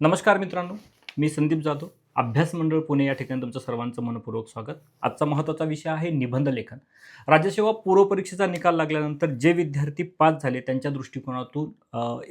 नमस्कार मित्रांनो, मी संदीप जाधव. अभ्यास मंडळ पुणे या ठिकाणी तुमचं सर्वांचं मनपूर्वक स्वागत. आजचा महत्त्वाचा विषय आहे निबंध लेखन. राज्यसेवा पूर्व परीक्षेचा निकाल लागल्यानंतर जे विद्यार्थी पास झाले त्यांच्या दृष्टिकोनातून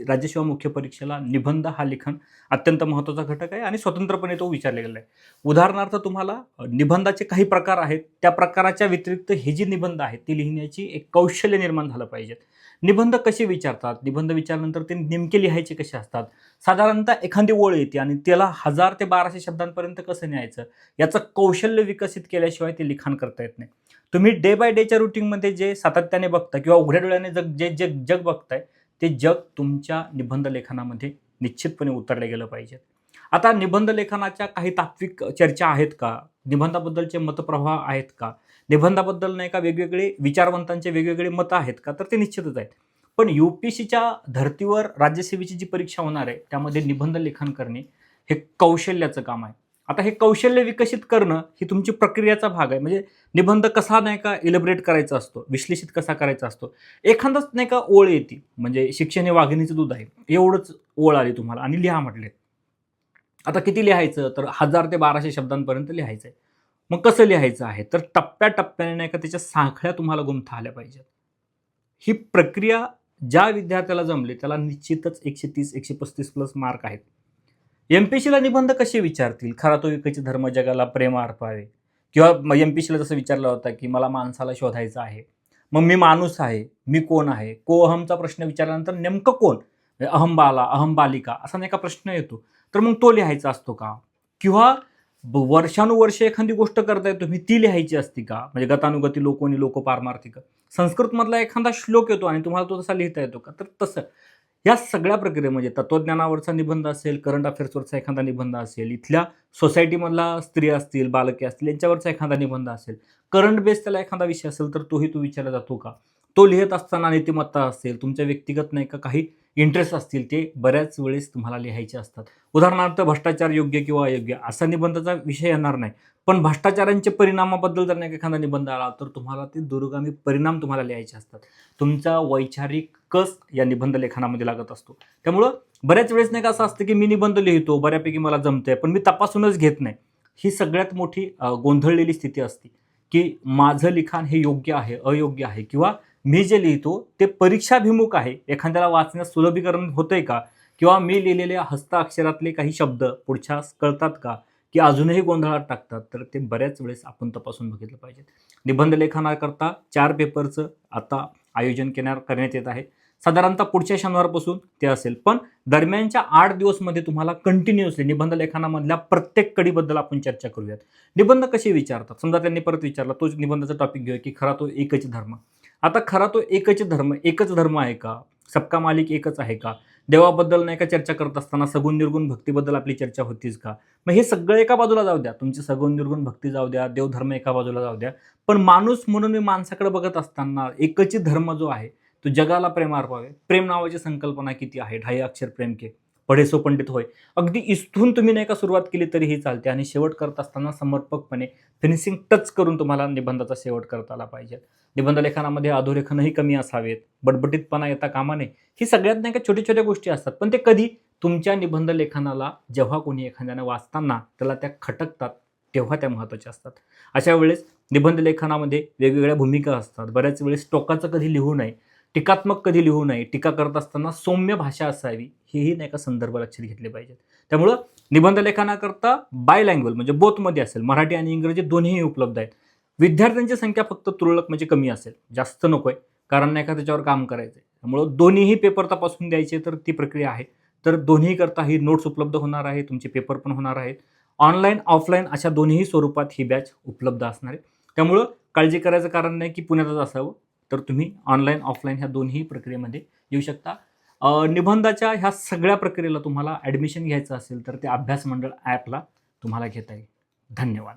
राज्यसेवा मुख्य परीक्षेला निबंध हा लेखन अत्यंत महत्त्वाचा घटक आहे आणि स्वतंत्रपणे तो विचारला गेलेला आहे. उदाहरणार्थ तुम्हाला निबंधाचे काही प्रकार आहेत, त्या प्रकाराच्या व्यतिरिक्त हे जी निबंध आहेत ती लिहिण्याची एक कौशल्य निर्माण झालं पाहिजे. निबंध कसे विचारतात, निबंध विचारल्यानंतर ते नेमके लिहायचे कसे असतात, साधारणतः एखादी ओळ येते आणि त्याला 1000 ते 1200 शब्दांपर्यंत कसं न्यायचं याचं कौशल्य विकसित केल्याशिवाय ते लिखाण करता येत नाही. तुम्ही डे बाय डेच्या रुटीनमध्ये जे सातत्याने बघता किंवा उघड्या डोळ्याने जग बघताय ते जग तुमच्या निबंध लेखनामध्ये निश्चितपणे उतरले गेलं पाहिजे. आता निबंध लेखनाच्या काही तात्विक चर्चा आहेत का, निबंधाबद्दलचे मतप्रवाह आहेत का, निबंधाबद्दल नाही का वेगवेगळे विचारवंतांचे वेगवेगळे मतं आहेत का, तर ते निश्चितच आहेत. पण UPSCच्या धर्तीवर राज्यसेवेची जी परीक्षा होणार आहे त्यामध्ये निबंध लेखन करणे हे कौशल्याचं काम आहे. आता हे कौशल्य विकसित करणं ही तुमची प्रक्रियाचा भाग आहे. म्हणजे निबंध कसा नाही का इलॅबोरेट करायचा असतो, विश्लेषित कसा करायचा असतो. एखादंच नाही का ओळ येते, म्हणजे शिक्षण हे वाघिणीचं दूध आहे एवढंच ओळ आली तुम्हाला आणि लिहा म्हटले. आता किती लिहायचं, तर 1000 ते 1200 शब्दांपर्यंत लिहायचं आहे. मग कसं लिहायचं आहे, तर टप्प्याटप्प्याने नाही का त्याच्या साखळ्या तुम्हाला गुंता आल्या पाहिजेत. ही प्रक्रिया ज्या विद्यार्थ्याला जमले त्याला निश्चितच 130-135 प्लस मार्क आहेत. MPSCला निबंध कसे विचारतील, खरा तो विकायचे धर्म जगाला प्रेम अर्पावे, किंवा MPSCला जसं विचारलं होता की मला माणसाला शोधायचं आहे, मग मी माणूस आहे, मी कोण आहे, कोहमचा प्रश्न विचारल्यानंतर नेमकं कोण, अहम बाला अहम बालिका असा नाही का प्रश्न येतो, तर मग तो लिहायचा असतो का, किंवा वर्षानुवर्ष एखादी गोष्ट करताय तुम्ही ती लिहायची असती का, म्हणजे गतानुगती लोकोनी लोको पारमार्थिक संस्कृतमधला एखादा श्लोक येतो आणि तुम्हाला तो तसा लिहिता येतो का, तर तसं या सगळ्या प्रक्रियेमध्ये तत्त्वज्ञानावरचा निबंध असेल, करंट अफेअर्सवरचा एखादा निबंध असेल, इथल्या सोसायटीमधला स्त्री असतील, बालके असतील यांच्यावरचा एखादा निबंध असेल, करंट बेस त्याला एखादा विषय असेल तर तोही तो विचारला जातो का, तो लिहित असताना नीतिमत्ता असेल, तुमच्या व्यक्तिगत नाही का काही इंटरेस्ट असतील ते बऱ्याच वेळेस तुम्हाला लिहायचे असतात. उदाहरणार्थ भ्रष्टाचार योग्य किंवा अयोग्य असा निबंधाचा विषय येणार नाही, पण भ्रष्टाचारांच्या परिणामाबद्दल जर नाही एखादा निबंध आला तर तुम्हाला ते दूरगामी परिणाम तुम्हाला लिहायचे असतात. तुमचा वैचारिक कस या निबंध लेखनामध्ये लागत असतो. त्यामुळं बऱ्याच वेळेस नाही का असं असतं की मी निबंध लिहितो, बऱ्यापैकी मला जमतंय, पण मी तपासूनच घेत नाही. ही सगळ्यात मोठी गोंधळलेली स्थिती असते की माझं लिखाण हे योग्य आहे, अयोग्य आहे, किंवा मी जे लिहितो ते परीक्षाभिमुख आहे, एखाद्याला वाचण्यास सुलभीकरण होतंय का, किंवा मी लिहिलेल्या हस्ताक्षरातले काही शब्द पुढच्यास कळतात का, की अजूनही गोंधळात टाकतात, तर ते बऱ्याच वेळेस आपण तपासून बघितलं पाहिजे. निबंध लेखनाकरता 4 पेपरचं आता आयोजन करण्यात येत आहे. साधारणतः पुढच्या शनिवारपासून ते असेल, पण दरम्यानच्या 8 दिवसमध्ये तुम्हाला कंटिन्युअसली निबंध लेखनामधल्या प्रत्येक कडीबद्दल आपण चर्चा करूयात. निबंध कसे विचारतात, समजा त्यांनी परत विचारला, तोच निबंधाचा टॉपिक घेऊया की खरा तो एकच धर्म. आता खरा तो एकच धर्म आहे का, सबका मालिक एकच आहे का, देवाबद्दल नाही का चर्चा करत असताना सगुण निर्गुण भक्तीबद्दल आपली चर्चा होतीच का. मग हे सगळं एका बाजूला जाऊ द्या, तुमची सगुण निर्गुण भक्ती जाऊ द्या, देवधर्म एका बाजूला जाऊ द्या, पण माणूस म्हणून मी माणसाकडे बघत असताना एकच धर्म जो आहे तो जगाला प्रेम अर्पावे. प्रेम नावाची संकल्पना किती आहे, 2.5 अक्षर प्रेम के पढे सो पंडित होय. अगदी इथून तुम्ही नाही का सुरुवात केली तरीही चालते आणि शेवट करत असताना समर्पकपणे फिनिशिंग टच करून तुम्हाला निबंधाचा शेवट करता आला पाहिजे. निबंध लेखनामध्ये अधोरेखनही कमी असावेत, बटबटीतपणा येता कामा नये. ही सगळ्यात नाही का छोट्या छोट्या गोष्टी असतात, पण ते कधी तुमच्या निबंध लेखनाला जेव्हा कोणी एखाद्याने वाचताना त्याला त्या खटकतात तेव्हा त्या महत्त्वाच्या असतात. अशा वेळेस निबंध लेखनामध्ये वेगवेगळ्या भूमिका असतात. बऱ्याच वेळेस टोकाचं कधी लिहू नये, टीकात्मक कधी लिहू नये, टीका करत असताना सौम्य भाषा असावी, हेही नाही का संदर्भ लक्षात घेतले पाहिजेत. त्यामुळं निबंध लेखनाकरता बायलँग्वेज म्हणजे बोथमध्ये असेल, मराठी आणि इंग्रजी दोन्हीही उपलब्ध आहेत. विद्यार्थ्यांची संख्या फक्त तुरळक म्हणजे कमी असेल, जास्त नकोय, कारण नाही का त्याच्यावर काम करायचं आहे. त्यामुळं दोन्हीही पेपर तपासून द्यायचे तर ती प्रक्रिया आहे. तर दोन्ही करता ही नोट्स उपलब्ध होणार आहे, तुमचे पेपर पण होणार आहेत. ऑनलाईन ऑफलाईन अशा दोन्ही स्वरूपात ही बॅच उपलब्ध असणार आहे. त्यामुळं काळजी करायचं कारण नाही की पुण्यातच असावं, तर तुम्ही ऑनलाईन ऑफलाईन ह्या दोन्ही प्रक्रियेमध्ये येऊ शकता. निबंधाच्या ह्या सगळ्या प्रक्रियेला तुम्हाला ॲडमिशन घ्यायचं असेल तर ते अभ्यास मंडळ ॲपला तुम्हाला घेता येईल. धन्यवाद.